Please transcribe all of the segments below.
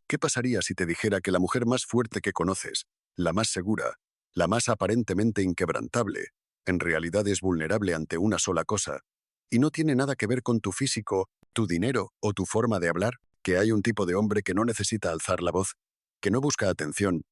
¿Qué pasaría si te dijera que la mujer más fuerte que conoces, la más segura, la más aparentemente inquebrantable, en realidad es vulnerable ante una sola cosa, y no tiene nada que ver con tu físico, tu dinero o tu forma de hablar? Que hay un tipo de hombre que no necesita alzar la voz, que no busca atención,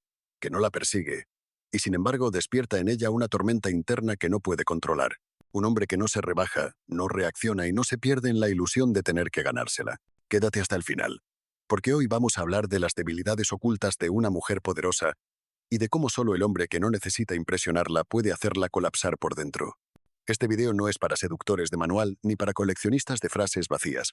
que no la persigue, y sin embargo despierta en ella una tormenta interna que no puede controlar. Un hombre que no se rebaja, no reacciona y no se pierde en la ilusión de tener que ganársela. Quédate hasta el final, porque hoy vamos a hablar de las debilidades ocultas de una mujer poderosa y de cómo solo el hombre que no necesita impresionarla puede hacerla colapsar por dentro. Este video no es para seductores de manual ni para coleccionistas de frases vacías.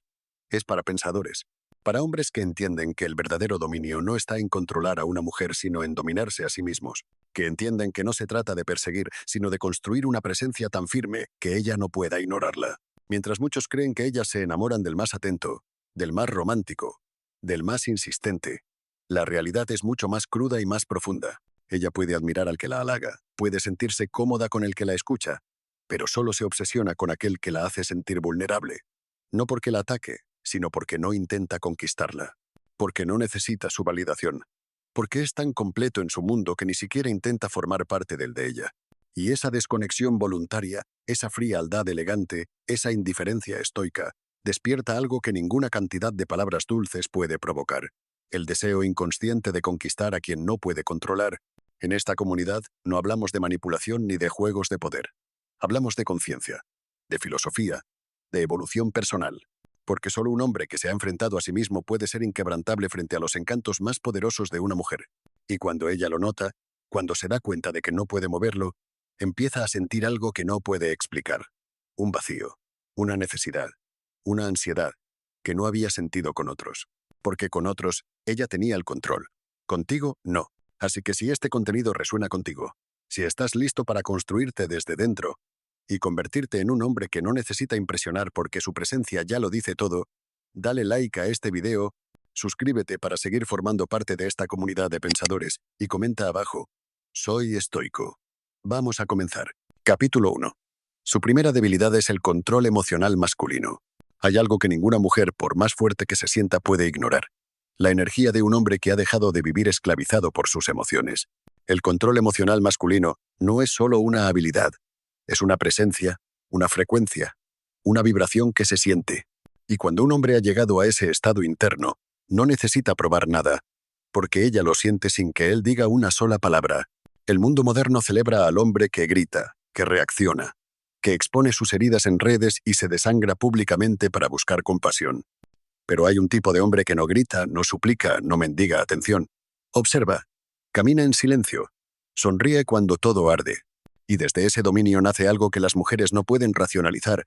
Es para pensadores, para hombres que entienden que el verdadero dominio no está en controlar a una mujer sino en dominarse a sí mismos, que entienden que no se trata de perseguir, sino de construir una presencia tan firme que ella no pueda ignorarla. Mientras muchos creen que ellas se enamoran del más atento, del más romántico, del más insistente, la realidad es mucho más cruda y más profunda. Ella puede admirar al que la halaga, puede sentirse cómoda con el que la escucha, pero solo se obsesiona con aquel que la hace sentir vulnerable. No porque la ataque, sino porque no intenta conquistarla, porque no necesita su validación, porque es tan completo en su mundo que ni siquiera intenta formar parte del de ella. Y esa desconexión voluntaria, esa frialdad elegante, esa indiferencia estoica, despierta algo que ninguna cantidad de palabras dulces puede provocar: el deseo inconsciente de conquistar a quien no puede controlar. En esta comunidad no hablamos de manipulación ni de juegos de poder. Hablamos de conciencia, de filosofía, de evolución personal, porque solo un hombre que se ha enfrentado a sí mismo puede ser inquebrantable frente a los encantos más poderosos de una mujer. Y cuando ella lo nota, cuando se da cuenta de que no puede moverlo, empieza a sentir algo que no puede explicar: un vacío, una necesidad, una ansiedad que no había sentido con otros. Porque con otros, ella tenía el control. Contigo, no. Así que si este contenido resuena contigo, si estás listo para construirte desde dentro y convertirte en un hombre que no necesita impresionar porque su presencia ya lo dice todo, dale like a este video, suscríbete para seguir formando parte de esta comunidad de pensadores y comenta abajo: soy estoico. Vamos a comenzar. Capítulo 1. Su primera debilidad es el control emocional masculino. Hay algo que ninguna mujer, por más fuerte que se sienta, puede ignorar: la energía de un hombre que ha dejado de vivir esclavizado por sus emociones. El control emocional masculino no es solo una habilidad, es una presencia, una frecuencia, una vibración que se siente. Y cuando un hombre ha llegado a ese estado interno, no necesita probar nada, porque ella lo siente sin que él diga una sola palabra. El mundo moderno celebra al hombre que grita, que reacciona, que expone sus heridas en redes y se desangra públicamente para buscar compasión. Pero hay un tipo de hombre que no grita, no suplica, no mendiga atención. Observa, camina en silencio, sonríe cuando todo arde. Y desde ese dominio nace algo que las mujeres no pueden racionalizar,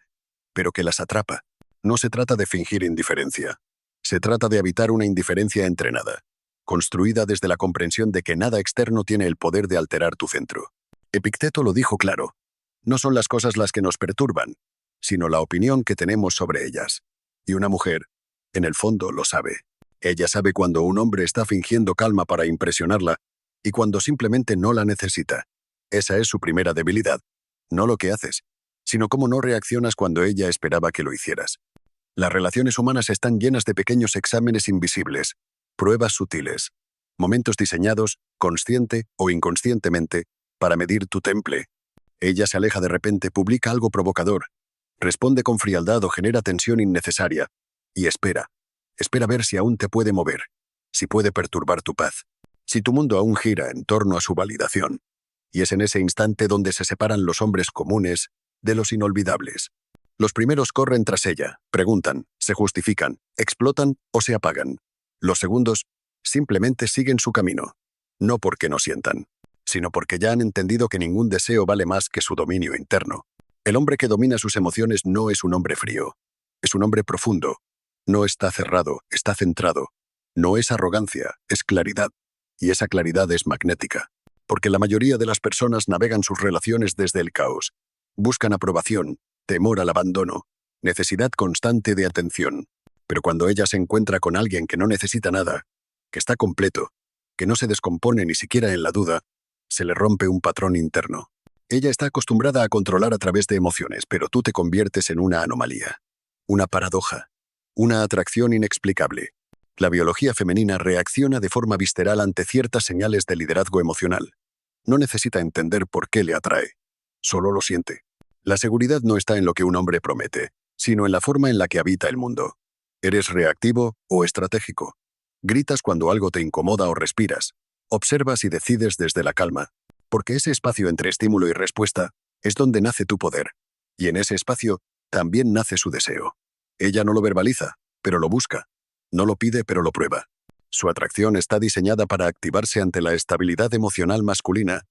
pero que las atrapa. No se trata de fingir indiferencia. Se trata de habitar una indiferencia entrenada, construida desde la comprensión de que nada externo tiene el poder de alterar tu centro. Epicteto lo dijo claro: no son las cosas las que nos perturban, sino la opinión que tenemos sobre ellas. Y una mujer, en el fondo, lo sabe. Ella sabe cuando un hombre está fingiendo calma para impresionarla y cuando simplemente no la necesita. Esa es su primera debilidad. No lo que haces, sino cómo no reaccionas cuando ella esperaba que lo hicieras. Las relaciones humanas están llenas de pequeños exámenes invisibles, pruebas sutiles, momentos diseñados, consciente o inconscientemente, para medir tu temple. Ella se aleja de repente, publica algo provocador, responde con frialdad o genera tensión innecesaria, y espera. Espera ver si aún te puede mover, si puede perturbar tu paz, si tu mundo aún gira en torno a su validación. Y es en ese instante donde se separan los hombres comunes de los inolvidables. Los primeros corren tras ella, preguntan, se justifican, explotan o se apagan. Los segundos simplemente siguen su camino, no porque no sientan, sino porque ya han entendido que ningún deseo vale más que su dominio interno. El hombre que domina sus emociones no es un hombre frío, es un hombre profundo. No está cerrado, está centrado. No es arrogancia, es claridad. Y esa claridad es magnética. Porque la mayoría de las personas navegan sus relaciones desde el caos. Buscan aprobación, temor al abandono, necesidad constante de atención. Pero cuando ella se encuentra con alguien que no necesita nada, que está completo, que no se descompone ni siquiera en la duda, se le rompe un patrón interno. Ella está acostumbrada a controlar a través de emociones, pero tú te conviertes en una anomalía, una paradoja, una atracción inexplicable. La biología femenina reacciona de forma visceral ante ciertas señales de liderazgo emocional. No necesita entender por qué le atrae. Solo lo siente. La seguridad no está en lo que un hombre promete, sino en la forma en la que habita el mundo. ¿Eres reactivo o estratégico? Gritas cuando algo te incomoda o respiras. Observas y decides desde la calma. Porque ese espacio entre estímulo y respuesta es donde nace tu poder. Y en ese espacio también nace su deseo. Ella no lo verbaliza, pero lo busca. No lo pide, pero lo prueba. Su atracción está diseñada para activarse ante la estabilidad emocional masculina,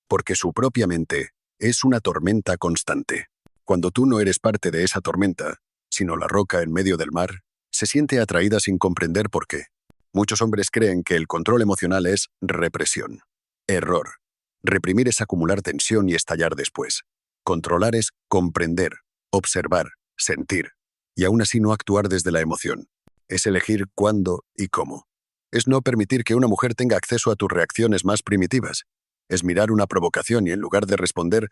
porque su propia mente es una tormenta constante. Cuando tú no eres parte de esa tormenta, sino la roca en medio del mar, se siente atraída sin comprender por qué. Muchos hombres creen que el control emocional es represión. Error. Reprimir es acumular tensión y estallar después. Controlar es comprender, observar, sentir, y aún así no actuar desde la emoción. Es elegir cuándo y cómo. Es no permitir que una mujer tenga acceso a tus reacciones más primitivas. Es mirar una provocación y en lugar de responder,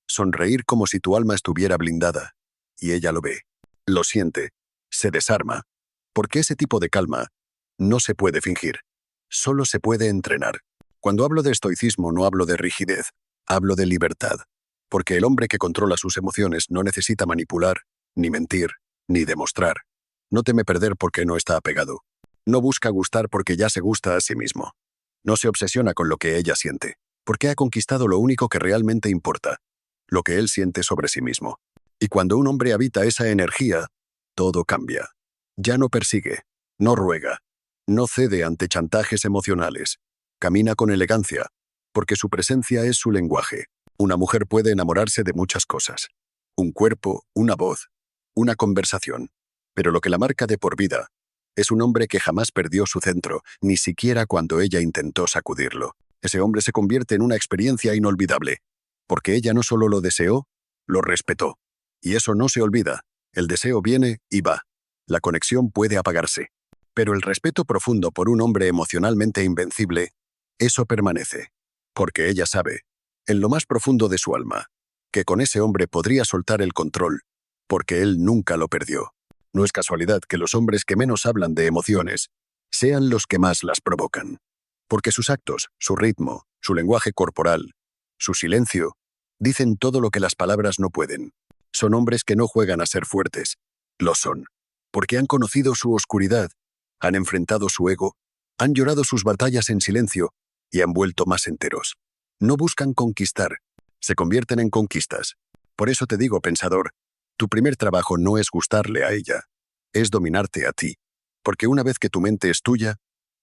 sonreír como si tu alma estuviera blindada. Y ella lo ve, lo siente, se desarma. Porque ese tipo de calma no se puede fingir, solo se puede entrenar. Cuando hablo de estoicismo no hablo de rigidez, hablo de libertad. Porque el hombre que controla sus emociones no necesita manipular, ni mentir, ni demostrar. No teme perder porque no está apegado. No busca gustar porque ya se gusta a sí mismo. No se obsesiona con lo que ella siente, porque ha conquistado lo único que realmente importa, lo que él siente sobre sí mismo. Y cuando un hombre habita esa energía, todo cambia. Ya no persigue, no ruega, no cede ante chantajes emocionales. Camina con elegancia, porque su presencia es su lenguaje. Una mujer puede enamorarse de muchas cosas. Un cuerpo, una voz, una conversación. Pero lo que la marca de por vida es un hombre que jamás perdió su centro, ni siquiera cuando ella intentó sacudirlo. Ese hombre se convierte en una experiencia inolvidable, porque ella no solo lo deseó, lo respetó. Y eso no se olvida. El deseo viene y va. La conexión puede apagarse. Pero el respeto profundo por un hombre emocionalmente invencible, eso permanece. Porque ella sabe, en lo más profundo de su alma, que con ese hombre podría soltar el control, porque él nunca lo perdió. No es casualidad que los hombres que menos hablan de emociones sean los que más las provocan. Porque sus actos, su ritmo, su lenguaje corporal, su silencio, dicen todo lo que las palabras no pueden. Son hombres que no juegan a ser fuertes. Lo son. Porque han conocido su oscuridad, han enfrentado su ego, han llorado sus batallas en silencio y han vuelto más enteros. No buscan conquistar, se convierten en conquistas. Por eso te digo, pensador, tu primer trabajo no es gustarle a ella, es dominarte a ti. Porque una vez que tu mente es tuya,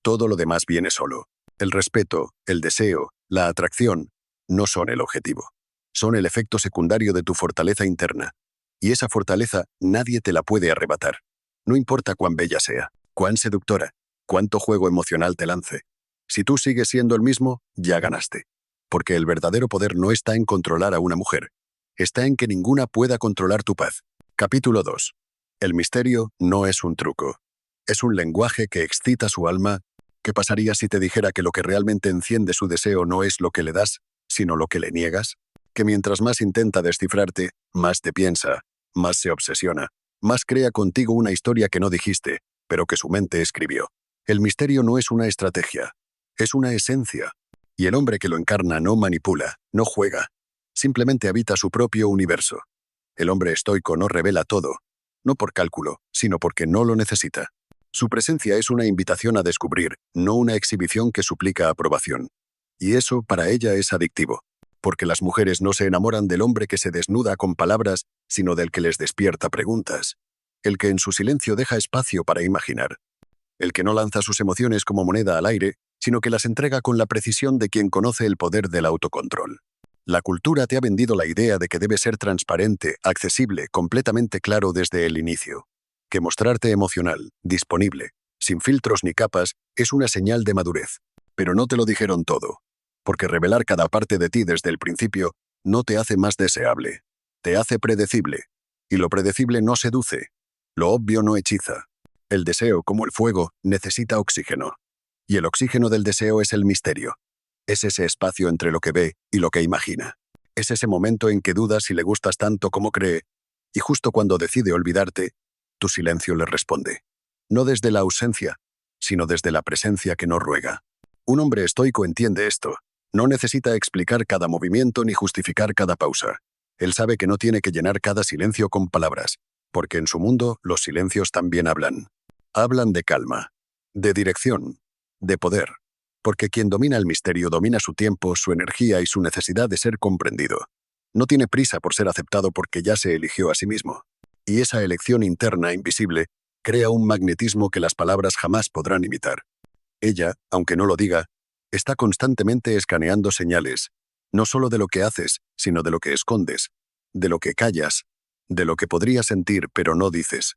todo lo demás viene solo. El respeto, el deseo, la atracción, no son el objetivo. Son el efecto secundario de tu fortaleza interna. Y esa fortaleza nadie te la puede arrebatar. No importa cuán bella sea, cuán seductora, cuánto juego emocional te lance. Si tú sigues siendo el mismo, ya ganaste. Porque el verdadero poder no está en controlar a una mujer. Está en que ninguna pueda controlar tu paz. Capítulo 2. El misterio no es un truco. Es un lenguaje que excita su alma. ¿Qué pasaría si te dijera que lo que realmente enciende su deseo no es lo que le das, sino lo que le niegas? Que mientras más intenta descifrarte, más te piensa, más se obsesiona, más crea contigo una historia que no dijiste, pero que su mente escribió. El misterio no es una estrategia, es una esencia. Y el hombre que lo encarna no manipula, no juega, simplemente habita su propio universo. El hombre estoico no revela todo, no por cálculo, sino porque no lo necesita. Su presencia es una invitación a descubrir, no una exhibición que suplica aprobación. Y eso para ella es adictivo. Porque las mujeres no se enamoran del hombre que se desnuda con palabras, sino del que les despierta preguntas. El que en su silencio deja espacio para imaginar. El que no lanza sus emociones como moneda al aire, sino que las entrega con la precisión de quien conoce el poder del autocontrol. La cultura te ha vendido la idea de que debe ser transparente, accesible, completamente claro desde el inicio. Que mostrarte emocional, disponible, sin filtros ni capas, es una señal de madurez. Pero no te lo dijeron todo. Porque revelar cada parte de ti desde el principio no te hace más deseable. Te hace predecible. Y lo predecible no seduce. Lo obvio no hechiza. El deseo, como el fuego, necesita oxígeno. Y el oxígeno del deseo es el misterio. Es ese espacio entre lo que ve y lo que imagina. Es ese momento en que dudas si le gustas tanto como cree, y justo cuando decide olvidarte, tu silencio le responde. No desde la ausencia, sino desde la presencia que no ruega. Un hombre estoico entiende esto. No necesita explicar cada movimiento ni justificar cada pausa. Él sabe que no tiene que llenar cada silencio con palabras, porque en su mundo los silencios también hablan. Hablan de calma, de dirección, de poder, porque quien domina el misterio domina su tiempo, su energía y su necesidad de ser comprendido. No tiene prisa por ser aceptado porque ya se eligió a sí mismo. Y esa elección interna, invisible, crea un magnetismo que las palabras jamás podrán imitar. Ella, aunque no lo diga, está constantemente escaneando señales, no solo de lo que haces, sino de lo que escondes, de lo que callas, de lo que podrías sentir pero no dices.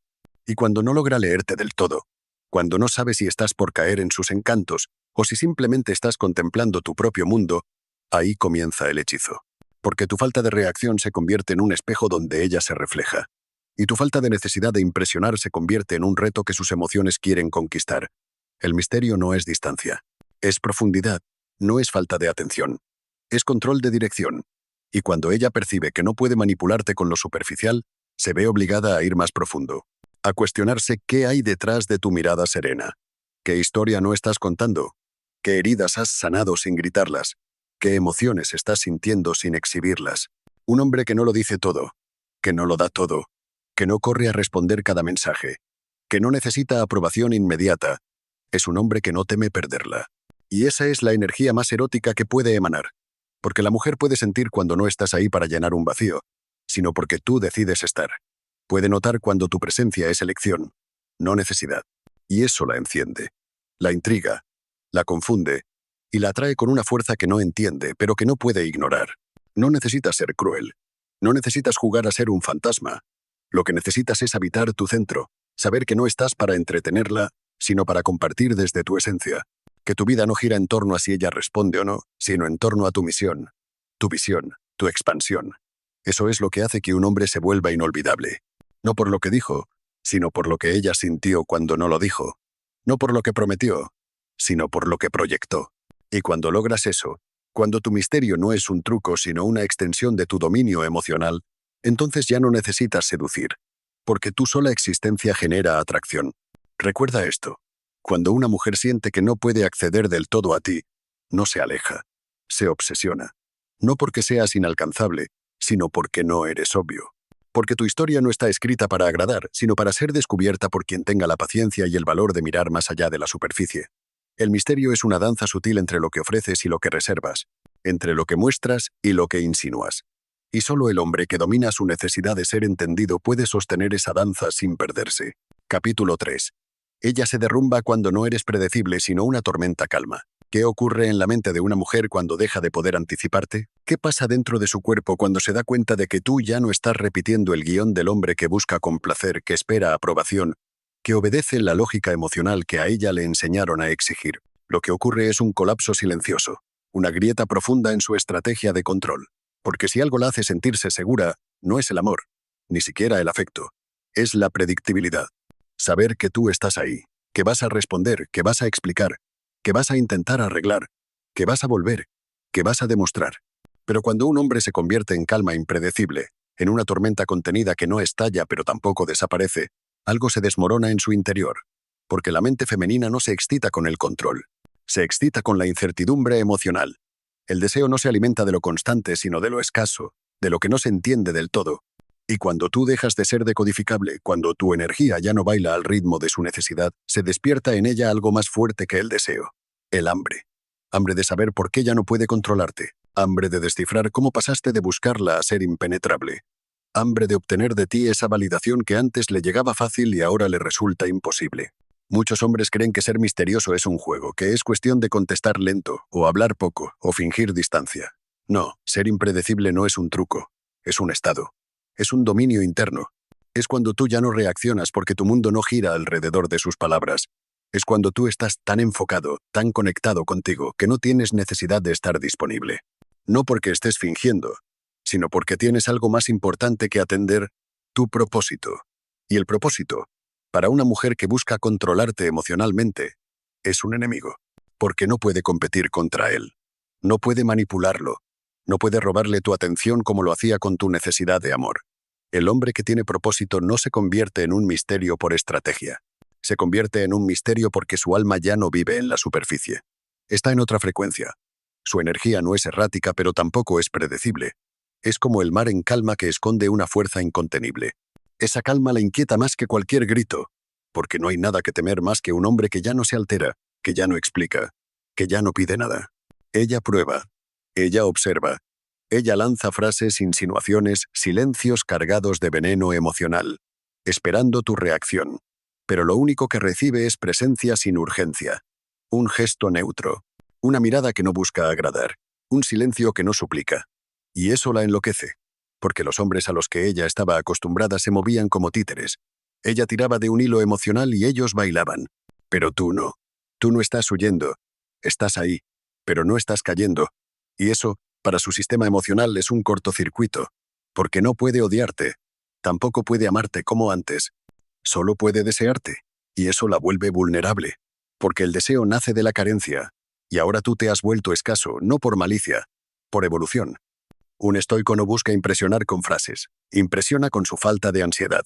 Y cuando no logra leerte del todo, cuando no sabe si estás por caer en sus encantos o si simplemente estás contemplando tu propio mundo, ahí comienza el hechizo. Porque tu falta de reacción se convierte en un espejo donde ella se refleja. Y tu falta de necesidad de impresionar se convierte en un reto que sus emociones quieren conquistar. El misterio no es distancia. Es profundidad, no es falta de atención. Es control de dirección. Y cuando ella percibe que no puede manipularte con lo superficial, se ve obligada a ir más profundo. A cuestionarse qué hay detrás de tu mirada serena. ¿Qué historia no estás contando? ¿Qué heridas has sanado sin gritarlas? ¿Qué emociones estás sintiendo sin exhibirlas? Un hombre que no lo dice todo, que no lo da todo, que no corre a responder cada mensaje, que no necesita aprobación inmediata, es un hombre que no teme perderla. Y esa es la energía más erótica que puede emanar. Porque la mujer puede sentir cuando no estás ahí para llenar un vacío, sino porque tú decides estar. Puede notar cuando tu presencia es elección, no necesidad. Y eso la enciende, la intriga, la confunde y la atrae con una fuerza que no entiende, pero que no puede ignorar. No necesitas ser cruel. No necesitas jugar a ser un fantasma. Lo que necesitas es habitar tu centro, saber que no estás para entretenerla, sino para compartir desde tu esencia. Que tu vida no gira en torno a si ella responde o no, sino en torno a tu misión, tu visión, tu expansión. Eso es lo que hace que un hombre se vuelva inolvidable. No por lo que dijo, sino por lo que ella sintió cuando no lo dijo. No por lo que prometió, sino por lo que proyectó. Y cuando logras eso, cuando tu misterio no es un truco sino una extensión de tu dominio emocional, entonces ya no necesitas seducir, porque tu sola existencia genera atracción. Recuerda esto. Cuando una mujer siente que no puede acceder del todo a ti, no se aleja, se obsesiona. No porque seas inalcanzable, sino porque no eres obvio. Porque tu historia no está escrita para agradar, sino para ser descubierta por quien tenga la paciencia y el valor de mirar más allá de la superficie. El misterio es una danza sutil entre lo que ofreces y lo que reservas, entre lo que muestras y lo que insinúas. Y solo el hombre que domina su necesidad de ser entendido puede sostener esa danza sin perderse. Capítulo 3. Ella se derrumba cuando no eres predecible sino una tormenta calma. ¿Qué ocurre en la mente de una mujer cuando deja de poder anticiparte? ¿Qué pasa dentro de su cuerpo cuando se da cuenta de que tú ya no estás repitiendo el guión del hombre que busca complacer, que espera aprobación, que obedece la lógica emocional que a ella le enseñaron a exigir? Lo que ocurre es un colapso silencioso, una grieta profunda en su estrategia de control. Porque si algo la hace sentirse segura, no es el amor, ni siquiera el afecto, es la predictibilidad. Saber que tú estás ahí, que vas a responder, que vas a explicar, que vas a intentar arreglar, que vas a volver, que vas a demostrar. Pero cuando un hombre se convierte en calma impredecible, en una tormenta contenida que no estalla pero tampoco desaparece, algo se desmorona en su interior, porque la mente femenina no se excita con el control, se excita con la incertidumbre emocional. El deseo no se alimenta de lo constante sino de lo escaso, de lo que no se entiende del todo. Y cuando tú dejas de ser decodificable, cuando tu energía ya no baila al ritmo de su necesidad, se despierta en ella algo más fuerte que el deseo. El hambre. Hambre de saber por qué ya no puede controlarte. Hambre de descifrar cómo pasaste de buscarla a ser impenetrable. Hambre de obtener de ti esa validación que antes le llegaba fácil y ahora le resulta imposible. Muchos hombres creen que ser misterioso es un juego, que es cuestión de contestar lento, o hablar poco, o fingir distancia. No, ser impredecible no es un truco, es un estado. Es un dominio interno. Es cuando tú ya no reaccionas porque tu mundo no gira alrededor de sus palabras. Es cuando tú estás tan enfocado, tan conectado contigo, que no tienes necesidad de estar disponible. No porque estés fingiendo, sino porque tienes algo más importante que atender, tu propósito. Y el propósito, para una mujer que busca controlarte emocionalmente, es un enemigo, porque no puede competir contra él. No puede manipularlo. No puede robarle tu atención como lo hacía con tu necesidad de amor. El hombre que tiene propósito no se convierte en un misterio por estrategia. Se convierte en un misterio porque su alma ya no vive en la superficie. Está en otra frecuencia. Su energía no es errática, pero tampoco es predecible. Es como el mar en calma que esconde una fuerza incontenible. Esa calma la inquieta más que cualquier grito, porque no hay nada que temer más que un hombre que ya no se altera, que ya no explica, que ya no pide nada. Ella prueba, ella observa, ella lanza frases, insinuaciones, silencios cargados de veneno emocional, esperando tu reacción. Pero lo único que recibe es presencia sin urgencia, un gesto neutro, una mirada que no busca agradar, un silencio que no suplica. Y eso la enloquece, porque los hombres a los que ella estaba acostumbrada se movían como títeres. Ella tiraba de un hilo emocional y ellos bailaban. Pero tú no. Tú no estás huyendo. Estás ahí, pero no estás cayendo. Y eso, para su sistema emocional, es un cortocircuito, porque no puede odiarte. Tampoco puede amarte como antes. Solo puede desearte, y eso la vuelve vulnerable, porque el deseo nace de la carencia, y ahora tú te has vuelto escaso, no por malicia, por evolución. Un estoico no busca impresionar con frases, impresiona con su falta de ansiedad.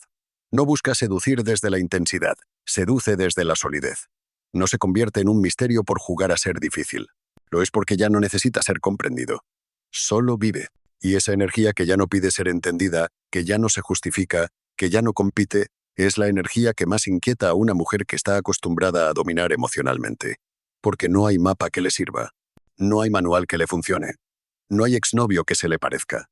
No busca seducir desde la intensidad, seduce desde la solidez. No se convierte en un misterio por jugar a ser difícil. Lo es porque ya no necesita ser comprendido. Solo vive. Y esa energía que ya no pide ser entendida, que ya no se justifica, que ya no compite, es la energía que más inquieta a una mujer que está acostumbrada a dominar emocionalmente. Porque no hay mapa que le sirva. No hay manual que le funcione. No hay exnovio que se le parezca.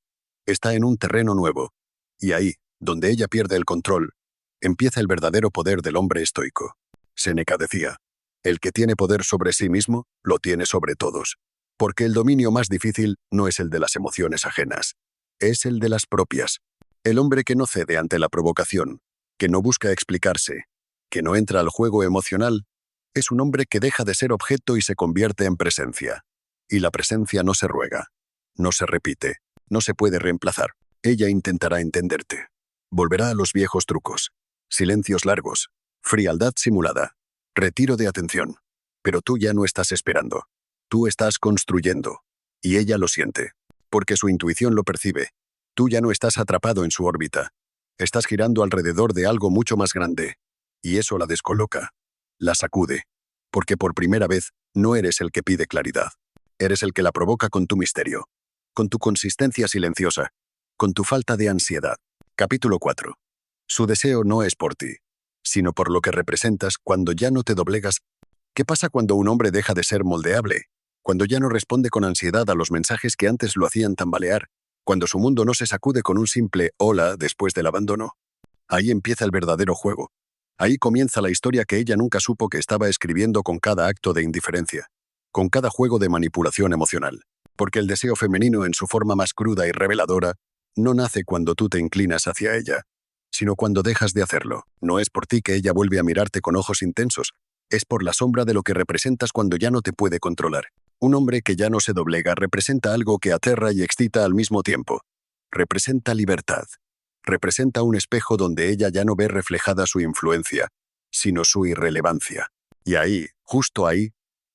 Está en un terreno nuevo. Y ahí, donde ella pierde el control, empieza el verdadero poder del hombre estoico. Séneca decía, el que tiene poder sobre sí mismo, lo tiene sobre todos. Porque el dominio más difícil no es el de las emociones ajenas, es el de las propias. El hombre que no cede ante la provocación, que no busca explicarse, que no entra al juego emocional, es un hombre que deja de ser objeto y se convierte en presencia. Y la presencia no se ruega, no se repite, no se puede reemplazar. Ella intentará entenderte. Volverá a los viejos trucos. Silencios largos, frialdad simulada, retiro de atención. Pero tú ya no estás esperando. Tú estás construyendo. Y ella lo siente. Porque su intuición lo percibe. Tú ya no estás atrapado en su órbita. Estás girando alrededor de algo mucho más grande. Y eso la descoloca. La sacude. Porque por primera vez no eres el que pide claridad. Eres el que la provoca con tu misterio. Con tu consistencia silenciosa. Con tu falta de ansiedad. Capítulo 4. Su deseo no es por ti, sino por lo que representas cuando ya no te doblegas. ¿Qué pasa cuando un hombre deja de ser moldeable? Cuando ya no responde con ansiedad a los mensajes que antes lo hacían tambalear. Cuando su mundo no se sacude con un simple hola después del abandono. Ahí empieza el verdadero juego. Ahí comienza la historia que ella nunca supo que estaba escribiendo con cada acto de indiferencia, con cada juego de manipulación emocional. Porque el deseo femenino en su forma más cruda y reveladora no nace cuando tú te inclinas hacia ella, sino cuando dejas de hacerlo. No es por ti que ella vuelve a mirarte con ojos intensos, es por la sombra de lo que representas cuando ya no te puede controlar. Un hombre que ya no se doblega representa algo que aterra y excita al mismo tiempo. Representa libertad. Representa un espejo donde ella ya no ve reflejada su influencia, sino su irrelevancia. Y ahí, justo ahí,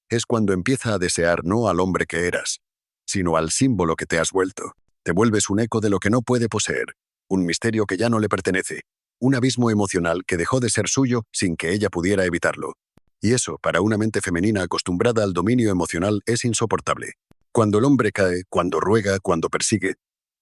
es cuando empieza a desear no al hombre que eras, sino al símbolo que te has vuelto. Te vuelves un eco de lo que no puede poseer, un misterio que ya no le pertenece, un abismo emocional que dejó de ser suyo sin que ella pudiera evitarlo. Y eso, para una mente femenina acostumbrada al dominio emocional, es insoportable. Cuando el hombre cae, cuando ruega, cuando persigue,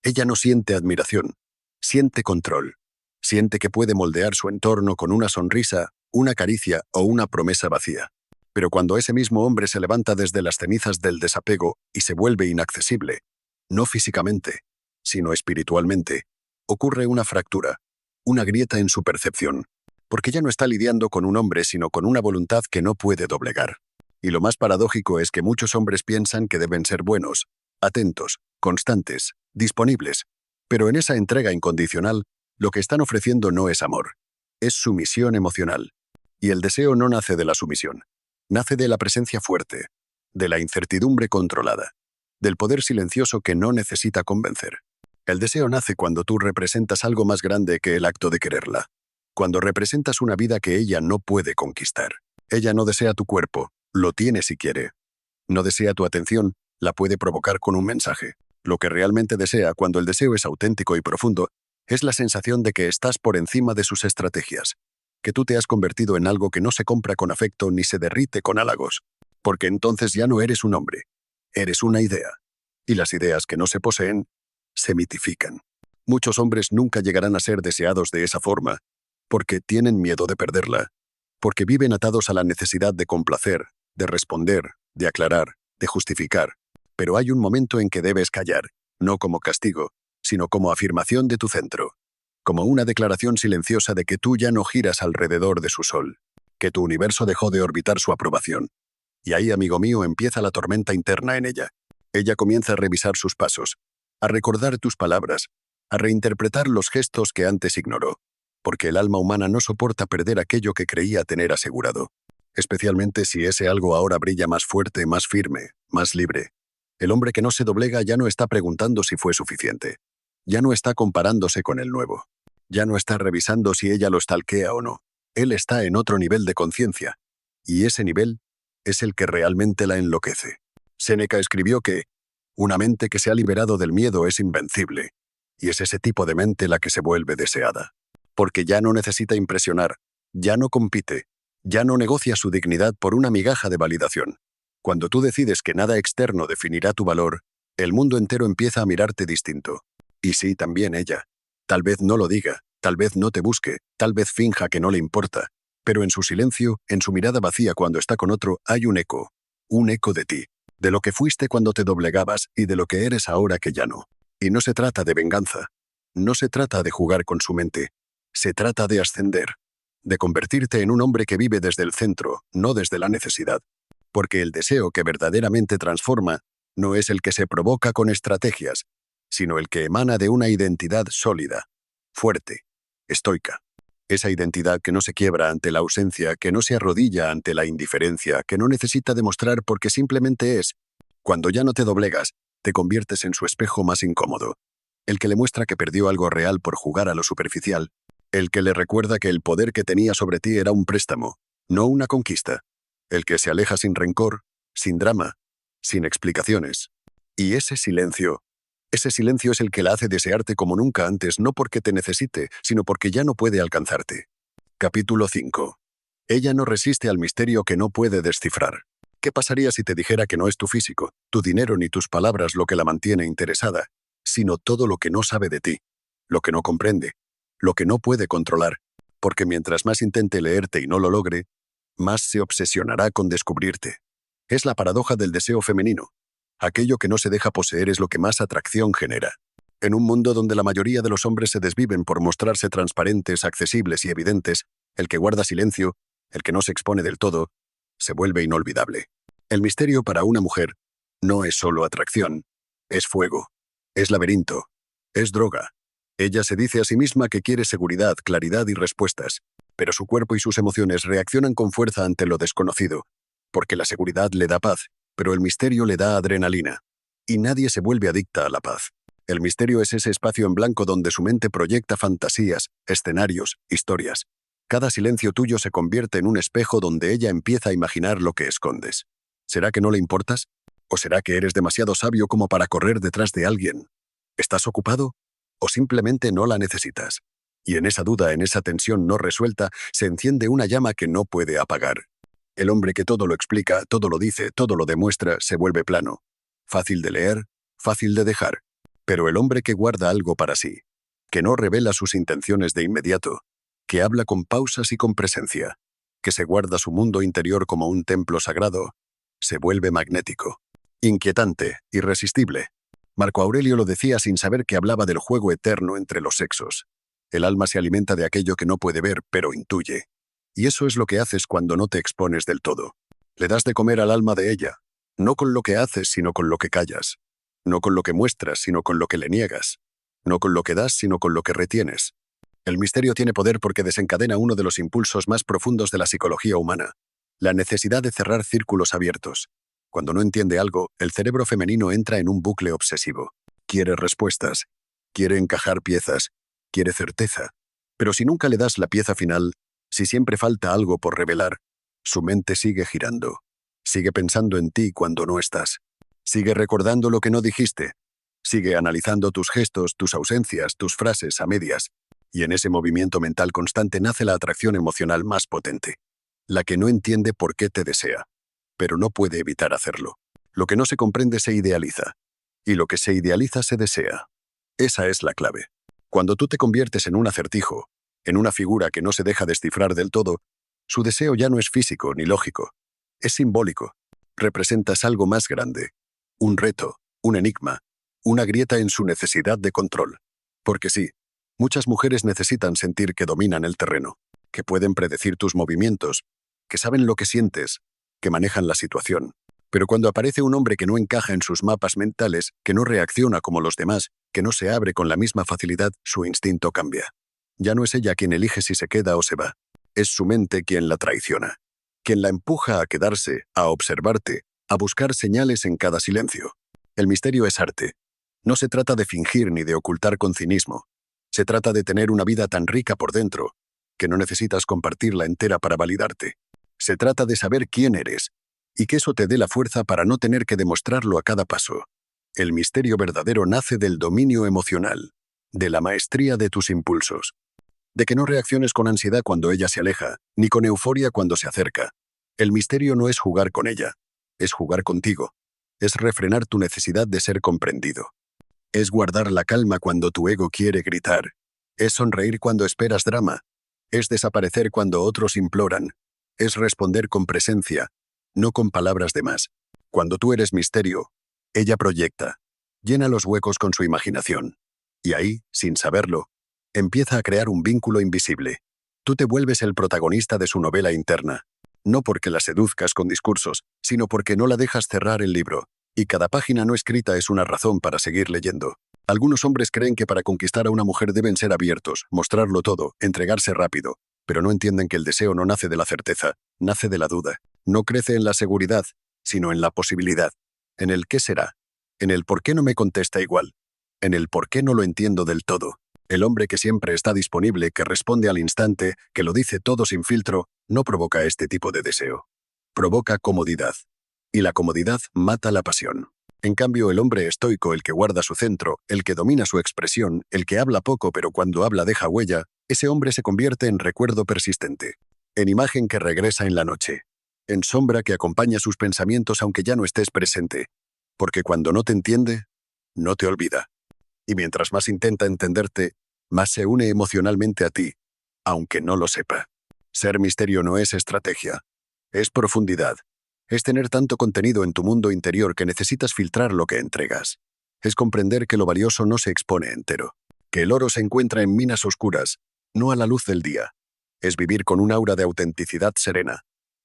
ella no siente admiración, siente control. Siente que puede moldear su entorno con una sonrisa, una caricia o una promesa vacía. Pero cuando ese mismo hombre se levanta desde las cenizas del desapego y se vuelve inaccesible, no físicamente, sino espiritualmente, ocurre una fractura, una grieta en su percepción, porque ya no está lidiando con un hombre sino con una voluntad que no puede doblegar. Y lo más paradójico es que muchos hombres piensan que deben ser buenos, atentos, constantes, disponibles, pero en esa entrega incondicional, lo que están ofreciendo no es amor, es sumisión emocional. Y el deseo no nace de la sumisión, nace de la presencia fuerte, de la incertidumbre controlada, del poder silencioso que no necesita convencer. El deseo nace cuando tú representas algo más grande que el acto de quererla, cuando representas una vida que ella no puede conquistar. Ella no desea tu cuerpo, lo tiene si quiere. No desea tu atención, la puede provocar con un mensaje. Lo que realmente desea, cuando el deseo es auténtico y profundo, es la sensación de que estás por encima de sus estrategias, que tú te has convertido en algo que no se compra con afecto ni se derrite con halagos, porque entonces ya no eres un hombre, eres una idea. Y las ideas que no se poseen, se mitifican. Muchos hombres nunca llegarán a ser deseados de esa forma, porque tienen miedo de perderla, porque viven atados a la necesidad de complacer, de responder, de aclarar, de justificar. Pero hay un momento en que debes callar, no como castigo, sino como afirmación de tu centro, como una declaración silenciosa de que tú ya no giras alrededor de su sol, que tu universo dejó de orbitar su aprobación. Y ahí, amigo mío, empieza la tormenta interna en ella. Ella comienza a revisar sus pasos, a recordar tus palabras, a reinterpretar los gestos que antes ignoró, porque el alma humana no soporta perder aquello que creía tener asegurado, especialmente si ese algo ahora brilla más fuerte, más firme, más libre. El hombre que no se doblega ya no está preguntando si fue suficiente, ya no está comparándose con el nuevo, ya no está revisando si ella lo stalkea o no. Él está en otro nivel de conciencia, y ese nivel es el que realmente la enloquece. Séneca escribió que una mente que se ha liberado del miedo es invencible, y es ese tipo de mente la que se vuelve deseada, porque ya no necesita impresionar, ya no compite, ya no negocia su dignidad por una migaja de validación. Cuando tú decides que nada externo definirá tu valor, el mundo entero empieza a mirarte distinto. Y sí, también ella. Tal vez no lo diga, tal vez no te busque, tal vez finja que no le importa, pero en su silencio, en su mirada vacía cuando está con otro, hay un eco de ti, de lo que fuiste cuando te doblegabas y de lo que eres ahora que ya no. Y no se trata de venganza, no se trata de jugar con su mente, se trata de ascender, de convertirte en un hombre que vive desde el centro, no desde la necesidad. Porque el deseo que verdaderamente transforma no es el que se provoca con estrategias, sino el que emana de una identidad sólida, fuerte, estoica. Esa identidad que no se quiebra ante la ausencia, que no se arrodilla ante la indiferencia, que no necesita demostrar porque simplemente es. Cuando ya no te doblegas, te conviertes en su espejo más incómodo, el que le muestra que perdió algo real por jugar a lo superficial, el que le recuerda que el poder que tenía sobre ti era un préstamo, no una conquista, el que se aleja sin rencor, sin drama, sin explicaciones. Y ese silencio es el que la hace desearte como nunca antes, no porque te necesite, sino porque ya no puede alcanzarte. Capítulo 5. Ella no resiste al misterio que no puede descifrar. ¿Qué pasaría si te dijera que no es tu físico, tu dinero ni tus palabras lo que la mantiene interesada, sino todo lo que no sabe de ti, lo que no comprende, lo que no puede controlar? Porque mientras más intente leerte y no lo logre, más se obsesionará con descubrirte. Es la paradoja del deseo femenino. Aquello que no se deja poseer es lo que más atracción genera. En un mundo donde la mayoría de los hombres se desviven por mostrarse transparentes, accesibles y evidentes, el que guarda silencio, el que no se expone del todo, se vuelve inolvidable. El misterio para una mujer no es solo atracción, es fuego, es laberinto, es droga. Ella se dice a sí misma que quiere seguridad, claridad y respuestas, pero su cuerpo y sus emociones reaccionan con fuerza ante lo desconocido, porque la seguridad le da paz, pero el misterio le da adrenalina. Y nadie se vuelve adicta a la paz. El misterio es ese espacio en blanco donde su mente proyecta fantasías, escenarios, historias. Cada silencio tuyo se convierte en un espejo donde ella empieza a imaginar lo que escondes. ¿Será que no le importas? ¿O será que eres demasiado sabio como para correr detrás de alguien? ¿Estás ocupado? ¿O simplemente no la necesitas? Y en esa duda, en esa tensión no resuelta, se enciende una llama que no puede apagar. El hombre que todo lo explica, todo lo dice, todo lo demuestra, se vuelve plano. Fácil de leer, fácil de dejar. Pero el hombre que guarda algo para sí, que no revela sus intenciones de inmediato, que habla con pausas y con presencia, que se guarda su mundo interior como un templo sagrado, se vuelve magnético, inquietante, irresistible. Marco Aurelio lo decía sin saber que hablaba del juego eterno entre los sexos. El alma se alimenta de aquello que no puede ver, pero intuye. Y eso es lo que haces cuando no te expones del todo. Le das de comer al alma de ella, no con lo que haces, sino con lo que callas. No con lo que muestras, sino con lo que le niegas. No con lo que das, sino con lo que retienes. El misterio tiene poder porque desencadena uno de los impulsos más profundos de la psicología humana, la necesidad de cerrar círculos abiertos. Cuando no entiende algo, el cerebro femenino entra en un bucle obsesivo. Quiere respuestas, quiere encajar piezas, quiere certeza. Pero si nunca le das la pieza final, si siempre falta algo por revelar, su mente sigue girando. Sigue pensando en ti cuando no estás. Sigue recordando lo que no dijiste. Sigue analizando tus gestos, tus ausencias, tus frases a medias. Y en ese movimiento mental constante nace la atracción emocional más potente, la que no entiende por qué te desea, pero no puede evitar hacerlo. Lo que no se comprende se idealiza, y lo que se idealiza se desea. Esa es la clave. Cuando tú te conviertes en un acertijo, en una figura que no se deja descifrar del todo, su deseo ya no es físico ni lógico, es simbólico. Representas algo más grande, un reto, un enigma, una grieta en su necesidad de control. Porque sí, muchas mujeres necesitan sentir que dominan el terreno, que pueden predecir tus movimientos, que saben lo que sientes, que manejan la situación. Pero cuando aparece un hombre que no encaja en sus mapas mentales, que no reacciona como los demás, que no se abre con la misma facilidad, su instinto cambia. Ya no es ella quien elige si se queda o se va. Es su mente quien la traiciona, quien la empuja a quedarse, a observarte, a buscar señales en cada silencio. El misterio es arte. No se trata de fingir ni de ocultar con cinismo. Se trata de tener una vida tan rica por dentro, que no necesitas compartirla entera para validarte. Se trata de saber quién eres, y que eso te dé la fuerza para no tener que demostrarlo a cada paso. El misterio verdadero nace del dominio emocional, de la maestría de tus impulsos, de que no reacciones con ansiedad cuando ella se aleja, ni con euforia cuando se acerca. El misterio no es jugar con ella, es jugar contigo, es refrenar tu necesidad de ser comprendido. Es guardar la calma cuando tu ego quiere gritar, es sonreír cuando esperas drama, es desaparecer cuando otros imploran, es responder con presencia, no con palabras de más. Cuando tú eres misterio, ella proyecta, llena los huecos con su imaginación. Y ahí, sin saberlo, empieza a crear un vínculo invisible. Tú te vuelves el protagonista de su novela interna. No porque la seduzcas con discursos, sino porque no la dejas cerrar el libro. Y cada página no escrita es una razón para seguir leyendo. Algunos hombres creen que para conquistar a una mujer deben ser abiertos, mostrarlo todo, entregarse rápido. Pero no entienden que el deseo no nace de la certeza, nace de la duda. No crece en la seguridad, sino en la posibilidad. En el qué será. En el por qué no me contesta igual. En el por qué no lo entiendo del todo. El hombre que siempre está disponible, que responde al instante, que lo dice todo sin filtro, no provoca este tipo de deseo. Provoca comodidad. Y la comodidad mata la pasión. En cambio, el hombre estoico, el que guarda su centro, el que domina su expresión, el que habla poco pero cuando habla deja huella, ese hombre se convierte en recuerdo persistente, en imagen que regresa en la noche, en sombra que acompaña sus pensamientos aunque ya no estés presente, porque cuando no te entiende, no te olvida. Y mientras más intenta entenderte, más se une emocionalmente a ti, aunque no lo sepa. Ser misterio no es estrategia, es profundidad. Es tener tanto contenido en tu mundo interior que necesitas filtrar lo que entregas. Es comprender que lo valioso no se expone entero, que el oro se encuentra en minas oscuras, no a la luz del día. Es vivir con un aura de autenticidad serena,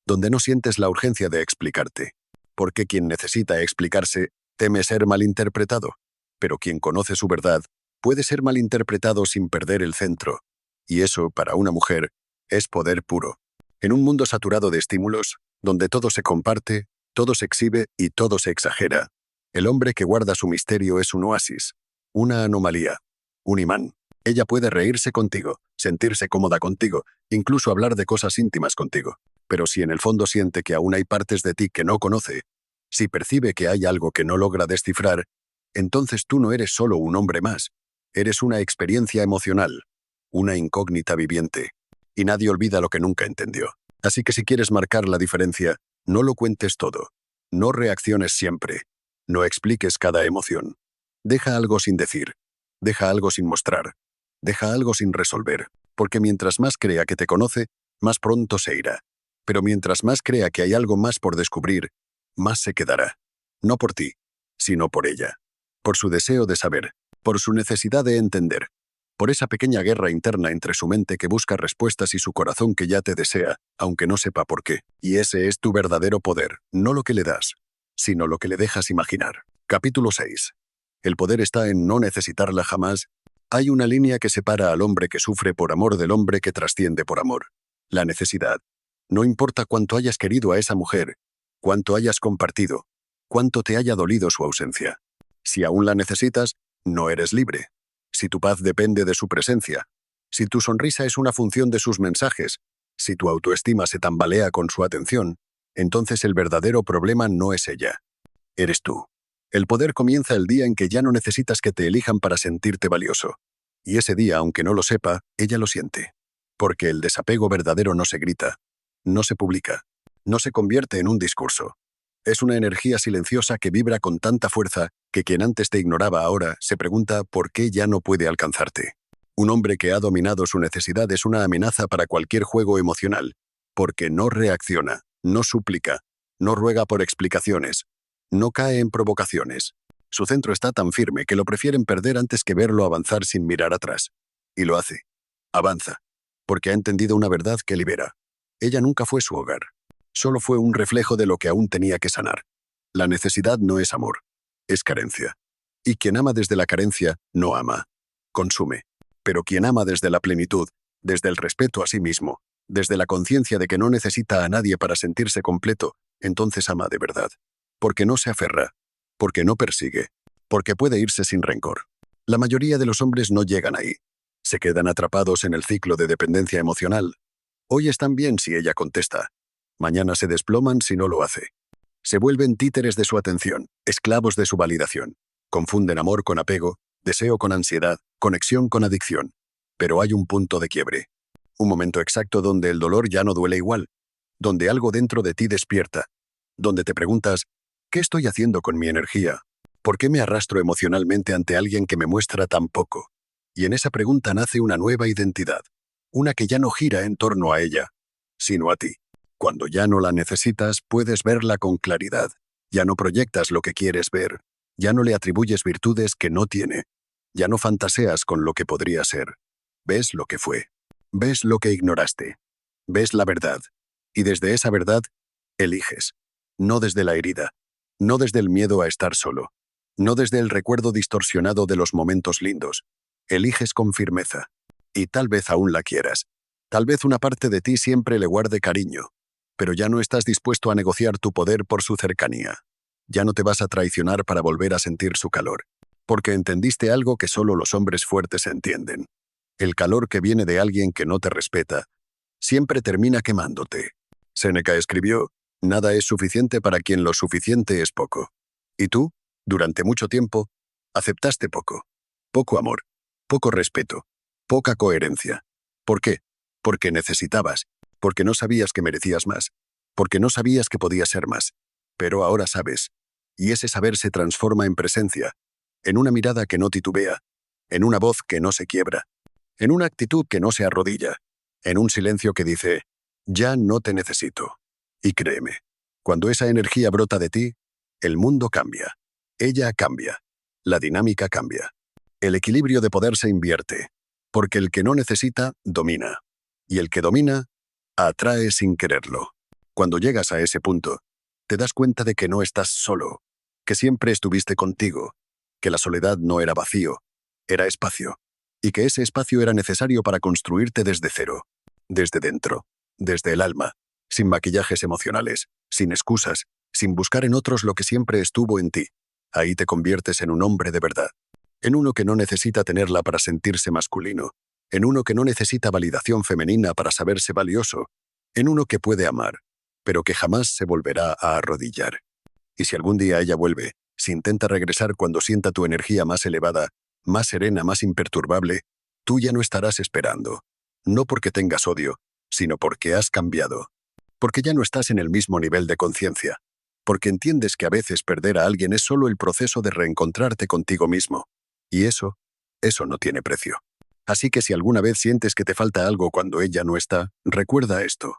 donde no sientes la urgencia de explicarte, porque quien necesita explicarse teme ser malinterpretado, pero quien conoce su verdad puede ser malinterpretado sin perder el centro, y eso, para una mujer, es poder puro. En un mundo saturado de estímulos, donde todo se comparte, todo se exhibe y todo se exagera, el hombre que guarda su misterio es un oasis, una anomalía, un imán. Ella puede reírse contigo, sentirse cómoda contigo, incluso hablar de cosas íntimas contigo. Pero si en el fondo siente que aún hay partes de ti que no conoce, si percibe que hay algo que no logra descifrar, entonces tú no eres solo un hombre más, eres una experiencia emocional, una incógnita viviente. Y nadie olvida lo que nunca entendió. Así que si quieres marcar la diferencia, no lo cuentes todo. No reacciones siempre. No expliques cada emoción. Deja algo sin decir. Deja algo sin mostrar. Deja algo sin resolver. Porque mientras más crea que te conoce, más pronto se irá. Pero mientras más crea que hay algo más por descubrir, más se quedará. No por ti, sino por ella. Por su deseo de saber. Por su necesidad de entender. Por esa pequeña guerra interna entre su mente que busca respuestas y su corazón que ya te desea, aunque no sepa por qué. Y ese es tu verdadero poder, no lo que le das, sino lo que le dejas imaginar. Capítulo 6. El poder está en no necesitarla jamás. Hay una línea que separa al hombre que sufre por amor del hombre que trasciende por amor. La necesidad. No importa cuánto hayas querido a esa mujer, cuánto hayas compartido, cuánto te haya dolido su ausencia. Si aún la necesitas, no eres libre. Si tu paz depende de su presencia, si tu sonrisa es una función de sus mensajes, si tu autoestima se tambalea con su atención, entonces el verdadero problema no es ella. Eres tú. El poder comienza el día en que ya no necesitas que te elijan para sentirte valioso. Y ese día, aunque no lo sepa, ella lo siente. Porque el desapego verdadero no se grita, no se publica, no se convierte en un discurso. Es una energía silenciosa que vibra con tanta fuerza que quien antes te ignoraba ahora se pregunta por qué ya no puede alcanzarte. Un hombre que ha dominado su necesidad es una amenaza para cualquier juego emocional, porque no reacciona, no suplica, no ruega por explicaciones, no cae en provocaciones. Su centro está tan firme que lo prefieren perder antes que verlo avanzar sin mirar atrás. Y lo hace. Avanza. Porque ha entendido una verdad que libera. Ella nunca fue su hogar. Solo fue un reflejo de lo que aún tenía que sanar. La necesidad no es amor, es carencia. Y quien ama desde la carencia no ama, consume. Pero quien ama desde la plenitud, desde el respeto a sí mismo, desde la conciencia de que no necesita a nadie para sentirse completo, entonces ama de verdad. Porque no se aferra, porque no persigue, porque puede irse sin rencor. La mayoría de los hombres no llegan ahí. Se quedan atrapados en el ciclo de dependencia emocional. Hoy están bien si ella contesta. Mañana se desploman si no lo hace. Se vuelven títeres de su atención, esclavos de su validación. Confunden amor con apego, deseo con ansiedad, conexión con adicción. Pero hay un punto de quiebre. Un momento exacto donde el dolor ya no duele igual. Donde algo dentro de ti despierta. Donde te preguntas, ¿qué estoy haciendo con mi energía? ¿Por qué me arrastro emocionalmente ante alguien que me muestra tan poco? Y en esa pregunta nace una nueva identidad. Una que ya no gira en torno a ella, sino a ti. Cuando ya no la necesitas, puedes verla con claridad. Ya no proyectas lo que quieres ver. Ya no le atribuyes virtudes que no tiene. Ya no fantaseas con lo que podría ser. Ves lo que fue. Ves lo que ignoraste. Ves la verdad. Y desde esa verdad, eliges. No desde la herida. No desde el miedo a estar solo. No desde el recuerdo distorsionado de los momentos lindos. Eliges con firmeza. Y tal vez aún la quieras. Tal vez una parte de ti siempre le guarde cariño. Pero ya no estás dispuesto a negociar tu poder por su cercanía. Ya no te vas a traicionar para volver a sentir su calor. Porque entendiste algo que solo los hombres fuertes entienden. El calor que viene de alguien que no te respeta, siempre termina quemándote. Séneca escribió, nada es suficiente para quien lo suficiente es poco. Y tú, durante mucho tiempo, aceptaste poco. Poco amor, poco respeto, poca coherencia. ¿Por qué? Porque necesitabas, porque no sabías que merecías más, porque no sabías que podías ser más. Pero ahora sabes, y ese saber se transforma en presencia, en una mirada que no titubea, en una voz que no se quiebra, en una actitud que no se arrodilla, en un silencio que dice, ya no te necesito. Y créeme, cuando esa energía brota de ti, el mundo cambia, ella cambia, la dinámica cambia. El equilibrio de poder se invierte, porque el que no necesita, domina. Y el que domina, atrae sin quererlo. Cuando llegas a ese punto, te das cuenta de que no estás solo, que siempre estuviste contigo, que la soledad no era vacío, era espacio, y que ese espacio era necesario para construirte desde cero, desde dentro, desde el alma, sin maquillajes emocionales, sin excusas, sin buscar en otros lo que siempre estuvo en ti. Ahí te conviertes en un hombre de verdad, en uno que no necesita tenerla para sentirse masculino, en uno que no necesita validación femenina para saberse valioso, en uno que puede amar, pero que jamás se volverá a arrodillar. Y si algún día ella vuelve, si intenta regresar cuando sienta tu energía más elevada, más serena, más imperturbable, tú ya no estarás esperando. No porque tengas odio, sino porque has cambiado. Porque ya no estás en el mismo nivel de conciencia. Porque entiendes que a veces perder a alguien es solo el proceso de reencontrarte contigo mismo. Y eso no tiene precio. Así que si alguna vez sientes que te falta algo cuando ella no está, recuerda esto.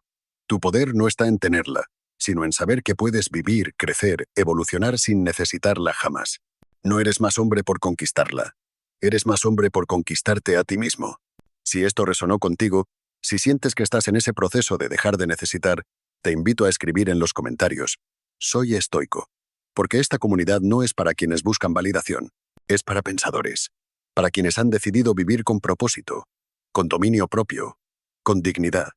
Tu poder no está en tenerla, sino en saber que puedes vivir, crecer, evolucionar sin necesitarla jamás. No eres más hombre por conquistarla. Eres más hombre por conquistarte a ti mismo. Si esto resonó contigo, si sientes que estás en ese proceso de dejar de necesitar, te invito a escribir en los comentarios. Soy estoico. Porque esta comunidad no es para quienes buscan validación, es para pensadores. Para quienes han decidido vivir con propósito, con dominio propio, con dignidad.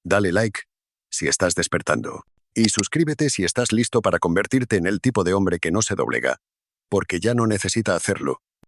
Dale like si estás despertando. Y suscríbete si estás listo para convertirte en el tipo de hombre que no se doblega, porque ya no necesita hacerlo,